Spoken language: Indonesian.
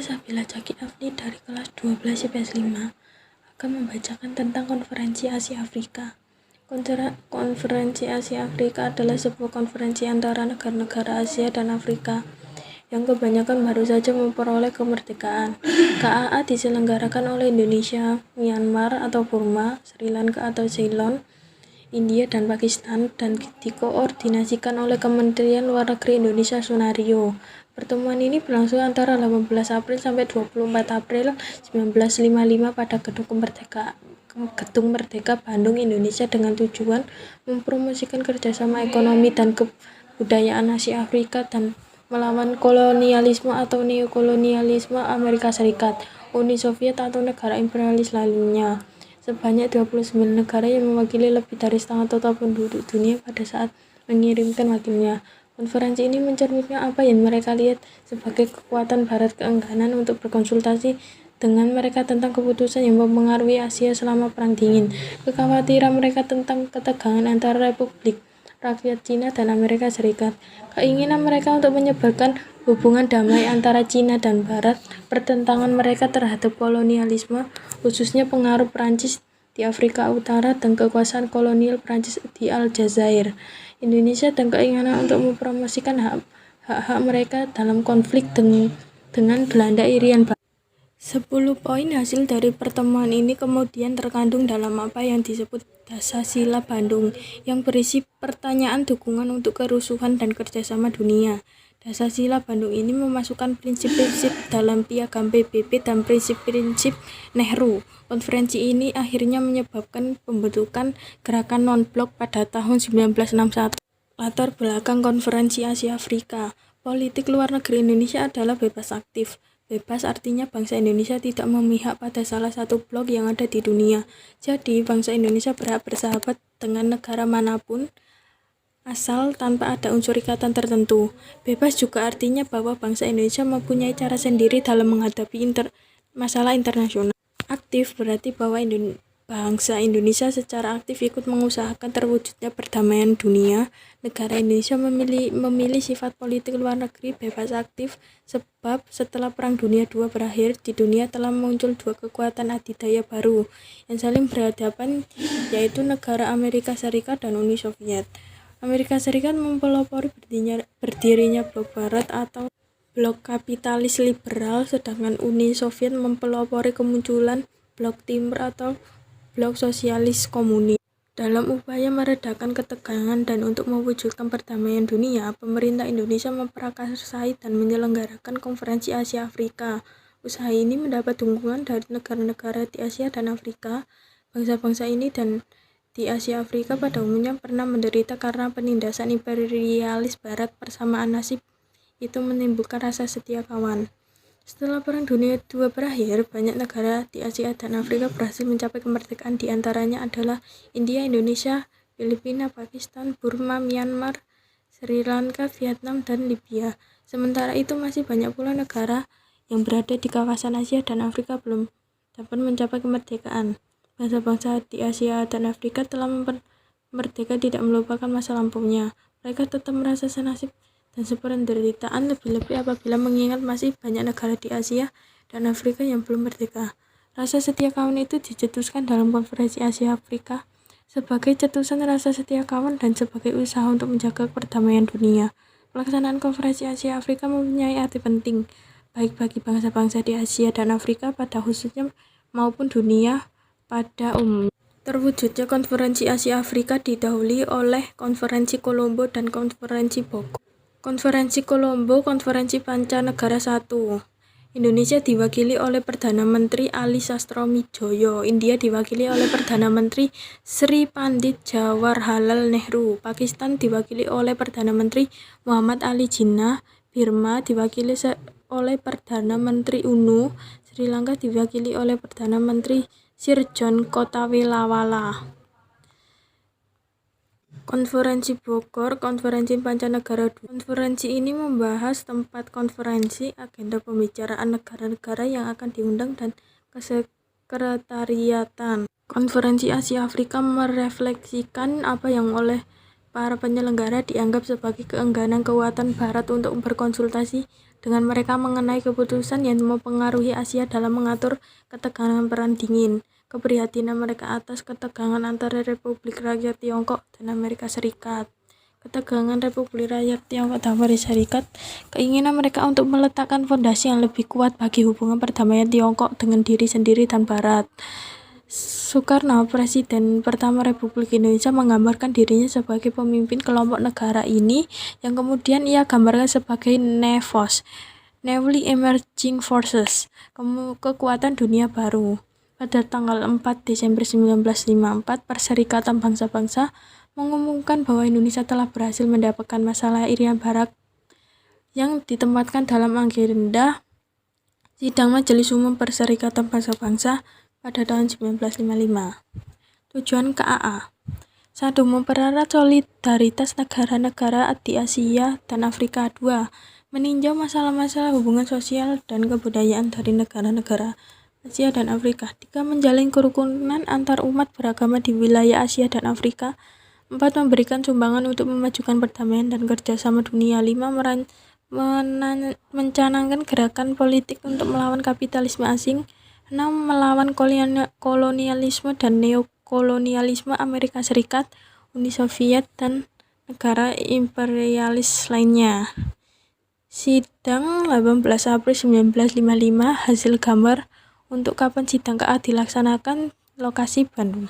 Sabila Jaki Afni dari kelas 12 IPS 5 akan membacakan tentang Konferensi Asia Afrika. Konferensi Asia Afrika adalah sebuah konferensi antara negara-negara Asia dan Afrika yang kebanyakan baru saja memperoleh kemerdekaan. KAA diselenggarakan oleh Indonesia, Myanmar atau Burma, Sri Lanka atau Ceylon, India dan Pakistan, dan dikoordinasikan oleh Kementerian Luar Negeri Indonesia Sunario. Pertemuan ini berlangsung antara 18 April sampai 24 April 1955 pada Gedung Merdeka Bandung, Indonesia, dengan tujuan mempromosikan kerjasama ekonomi dan kebudayaan Asia Afrika dan melawan kolonialisme atau neokolonialisme Amerika Serikat, Uni Soviet atau negara imperialis lainnya. Sebanyak 29 negara yang mewakili lebih dari setengah total penduduk dunia pada saat mengirimkan wakilnya. Konferensi ini mencerminkan apa yang mereka lihat sebagai kekuatan Barat, keengganan untuk berkonsultasi dengan mereka tentang keputusan yang mempengaruhi Asia selama Perang Dingin, kekhawatiran mereka tentang ketegangan antara Republik Rakyat Cina dan Amerika Serikat, keinginan mereka untuk menyebarkan hubungan damai antara Cina dan Barat, pertentangan mereka terhadap kolonialisme, khususnya pengaruh Prancis di Afrika Utara dan kekuasaan kolonial Prancis di Aljazair, Indonesia, dan keinginan untuk mempromosikan hak-hak mereka dalam konflik dengan Belanda Irian Barat. 10 poin hasil dari pertemuan ini kemudian terkandung dalam apa yang disebut Dasar-Sila Bandung, yang berisi pertanyaan dukungan untuk kerusuhan dan kerjasama dunia. Dasar-Sila Bandung ini memasukkan prinsip-prinsip dalam Piagam PBB dan prinsip-prinsip Nehru. Konferensi ini akhirnya menyebabkan pembentukan gerakan non-blok pada tahun 1961. Latar belakang Konferensi Asia Afrika. Politik luar negeri Indonesia adalah bebas aktif. Bebas artinya bangsa Indonesia tidak memihak pada salah satu blok yang ada di dunia. Jadi, bangsa Indonesia berhak bersahabat dengan negara manapun asal tanpa ada unsur ikatan tertentu. Bebas juga artinya bahwa bangsa Indonesia mempunyai cara sendiri dalam menghadapi masalah internasional. Aktif berarti bahwa bangsa Indonesia secara aktif ikut mengusahakan terwujudnya perdamaian dunia. Negara Indonesia memilih sifat politik luar negeri bebas aktif sebab setelah Perang Dunia II berakhir, di dunia telah muncul dua kekuatan adidaya baru yang saling berhadapan, yaitu negara Amerika Serikat dan Uni Soviet. Amerika Serikat mempelopori berdirinya blok barat atau blok kapitalis liberal, sedangkan Uni Soviet mempelopori kemunculan blok timur atau blok sosialis komunis. Dalam upaya meredakan ketegangan dan untuk mewujudkan perdamaian dunia, pemerintah Indonesia memprakarsai dan menyelenggarakan Konferensi Asia Afrika. Usaha ini mendapat dukungan dari negara-negara di Asia dan Afrika. Bangsa-bangsa ini dan di Asia Afrika pada umumnya pernah menderita karena penindasan imperialis Barat. Persamaan nasib itu menimbulkan rasa setia kawan. Setelah Perang Dunia II berakhir, banyak negara di Asia dan Afrika berhasil mencapai kemerdekaan. Di antaranya adalah India, Indonesia, Filipina, Pakistan, Burma, Myanmar, Sri Lanka, Vietnam, dan Libya. Sementara itu masih banyak pula negara yang berada di kawasan Asia dan Afrika belum dapat mencapai kemerdekaan. Bangsa-bangsa di Asia dan Afrika telah merdeka tidak melupakan masa lampaunya. Mereka tetap merasa senasib dan sependeritaan, lebih-lebih apabila mengingat masih banyak negara di Asia dan Afrika yang belum merdeka. Rasa setia kawan itu dicetuskan dalam Konferensi Asia Afrika sebagai cetusan rasa setia kawan dan sebagai usaha untuk menjaga perdamaian dunia. Pelaksanaan Konferensi Asia Afrika mempunyai arti penting, baik bagi bangsa-bangsa di Asia dan Afrika pada khususnya maupun dunia pada umumnya. Terwujudnya Konferensi Asia Afrika didahului oleh Konferensi Kolombo dan Konferensi Bogor. Konferensi Kolombo, Konferensi Pancanegara I. Indonesia diwakili oleh Perdana Menteri Ali Sastroamidjojo. India diwakili oleh Perdana Menteri Sri Pandit Jawaharlal Nehru. Pakistan diwakili oleh Perdana Menteri Muhammad Ali Jinnah. Burma diwakili oleh Perdana Menteri UNU. Sri Lanka diwakili oleh Perdana Menteri Sir John Kotavelawala. Konferensi Bogor, Konferensi Pancanegara II. Konferensi ini membahas tempat konferensi, agenda pembicaraan negara-negara yang akan diundang, dan kesekretariatan. Konferensi Asia Afrika merefleksikan apa yang oleh para penyelenggara dianggap sebagai keengganan kekuatan Barat untuk berkonsultasi dengan mereka mengenai keputusan yang mempengaruhi Asia dalam mengatur ketegangan Perang Dingin. Keprihatinan mereka atas ketegangan antara Republik Rakyat Tiongkok dan Amerika Serikat. Ketegangan Republik Rakyat Tiongkok dan Amerika Serikat, keinginan mereka untuk meletakkan fondasi yang lebih kuat bagi hubungan perdamaian Tiongkok dengan diri sendiri dan Barat. Soekarno, Presiden pertama Republik Indonesia, menggambarkan dirinya sebagai pemimpin kelompok negara ini yang kemudian ia gambarkan sebagai NEVOS, Newly Emerging Forces, kekuatan dunia baru. Pada tanggal 4 Desember 1954, Perserikatan Bangsa-Bangsa mengumumkan bahwa Indonesia telah berhasil mendapatkan masalah Irian Barat yang ditempatkan dalam agenda sidang Majelis Umum Perserikatan Bangsa-Bangsa pada tahun 1955. Tujuan KAA 1. Mempererat solidaritas negara-negara di Asia dan Afrika. 2. Meninjau masalah-masalah hubungan sosial dan kebudayaan dari negara-negara Asia dan Afrika. 3. Menjalin kerukunan antar umat beragama di wilayah Asia dan Afrika. 4. Memberikan sumbangan untuk memajukan perdamaian dan kerjasama dunia. 5. Mencanangkan gerakan politik untuk melawan kapitalisme asing. 6. Melawan kolonialisme dan neokolonialisme Amerika Serikat, Uni Soviet, dan negara imperialis lainnya. Sidang 18 April 1955, hasil gambar untuk kapan sidang KA dilaksanakan, lokasi Bandung.